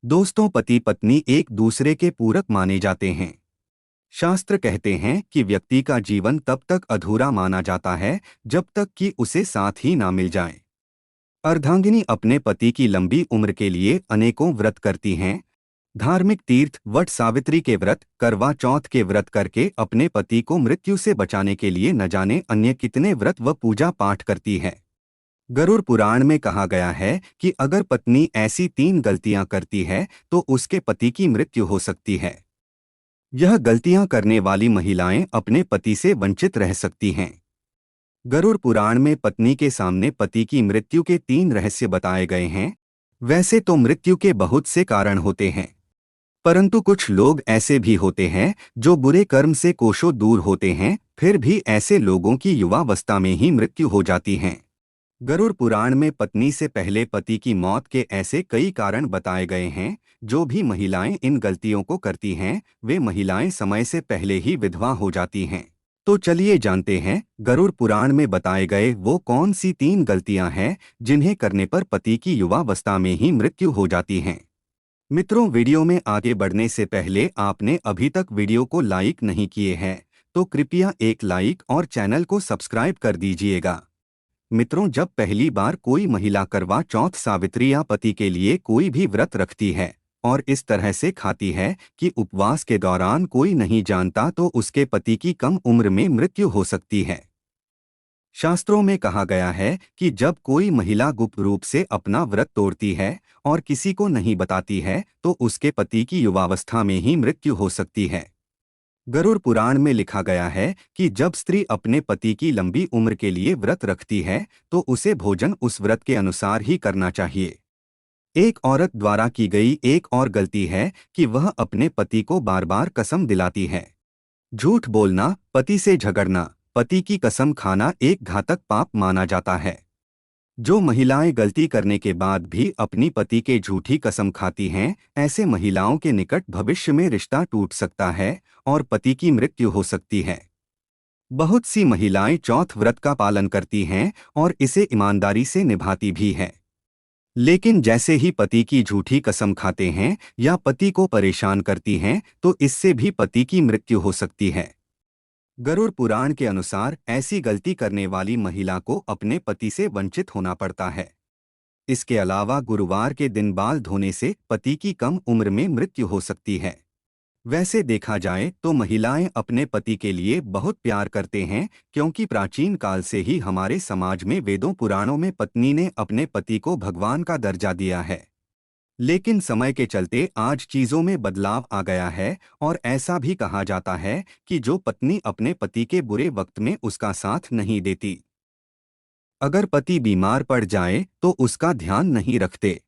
दोस्तों, पति पत्नी एक दूसरे के पूरक माने जाते हैं। शास्त्र कहते हैं कि व्यक्ति का जीवन तब तक अधूरा माना जाता है जब तक कि उसे साथ ही ना मिल जाए। अर्धांगिनी अपने पति की लंबी उम्र के लिए अनेकों व्रत करती हैं। धार्मिक तीर्थ वट सावित्री के व्रत, करवा चौथ के व्रत करके अपने पति को मृत्यु से बचाने के लिए न जाने अन्य कितने व्रत व पूजा पाठ करती है। गरुड़ पुराण में कहा गया है कि अगर पत्नी ऐसी 3 गलतियां करती है तो उसके पति की मृत्यु हो सकती है। यह गलतियां करने वाली महिलाएं अपने पति से वंचित रह सकती हैं। गरुड़ पुराण में पत्नी के सामने पति की मृत्यु के 3 रहस्य बताए गए हैं। वैसे तो मृत्यु के बहुत से कारण होते हैं, परंतु कुछ लोग ऐसे भी होते हैं जो बुरे कर्म से कोसों दूर होते हैं, फिर भी ऐसे लोगों की युवावस्था में ही मृत्यु हो जाती है। गरुड़ पुराण में पत्नी से पहले पति की मौत के ऐसे कई कारण बताए गए हैं। जो भी महिलाएं इन गलतियों को करती हैं, वे महिलाएं समय से पहले ही विधवा हो जाती हैं। तो चलिए जानते हैं गरुड़ पुराण में बताए गए वो कौन सी 3 गलतियां हैं जिन्हें करने पर पति की युवावस्था में ही मृत्यु हो जाती है। मित्रों, वीडियो में आगे बढ़ने से पहले आपने अभी तक वीडियो को लाइक नहीं किए हैं तो कृपया एक लाइक और चैनल को सब्सक्राइब कर दीजिएगा। मित्रों, जब पहली बार कोई महिला करवा चौथ, सावित्री या पति के लिए कोई भी व्रत रखती है और इस तरह से खाती है कि उपवास के दौरान कोई नहीं जानता, तो उसके पति की कम उम्र में मृत्यु हो सकती है। शास्त्रों में कहा गया है कि जब कोई महिला गुप्त रूप से अपना व्रत तोड़ती है और किसी को नहीं बताती है तो उसके पति की युवावस्था में ही मृत्यु हो सकती है। गरुड़ पुराण में लिखा गया है कि जब स्त्री अपने पति की लंबी उम्र के लिए व्रत रखती है तो उसे भोजन उस व्रत के अनुसार ही करना चाहिए। एक औरत द्वारा की गई एक और गलती है कि वह अपने पति को बार बार कसम दिलाती है। झूठ बोलना, पति से झगड़ना, पति की कसम खाना एक घातक पाप माना जाता है। जो महिलाएं गलती करने के बाद भी अपनी पति के झूठी कसम खाती हैं, ऐसे महिलाओं के निकट भविष्य में रिश्ता टूट सकता है और पति की मृत्यु हो सकती है। बहुत सी महिलाएं चौथ व्रत का पालन करती हैं और इसे ईमानदारी से निभाती भी हैं। लेकिन जैसे ही पति की झूठी कसम खाते हैं या पति को परेशान करती हैं तो इससे भी पति की मृत्यु हो सकती है। गरुड़ पुराण के अनुसार ऐसी गलती करने वाली महिला को अपने पति से वंचित होना पड़ता है। इसके अलावा गुरुवार के दिन बाल धोने से पति की कम उम्र में मृत्यु हो सकती है। वैसे देखा जाए तो महिलाएं अपने पति के लिए बहुत प्यार करते हैं, क्योंकि प्राचीन काल से ही हमारे समाज में वेदों पुराणों में पत्नी ने अपने पति को भगवान का दर्जा दिया है। लेकिन समय के चलते आज चीजों में बदलाव आ गया है और ऐसा भी कहा जाता है कि जो पत्नी अपने पति के बुरे वक्त में उसका साथ नहीं देती, अगर पति बीमार पड़ जाए तो उसका ध्यान नहीं रखते,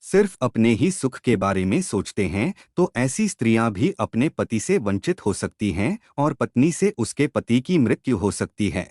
सिर्फ अपने ही सुख के बारे में सोचते हैं, तो ऐसी स्त्रियां भी अपने पति से वंचित हो सकती हैं और पत्नी से उसके पति की मृत्यु हो सकती है।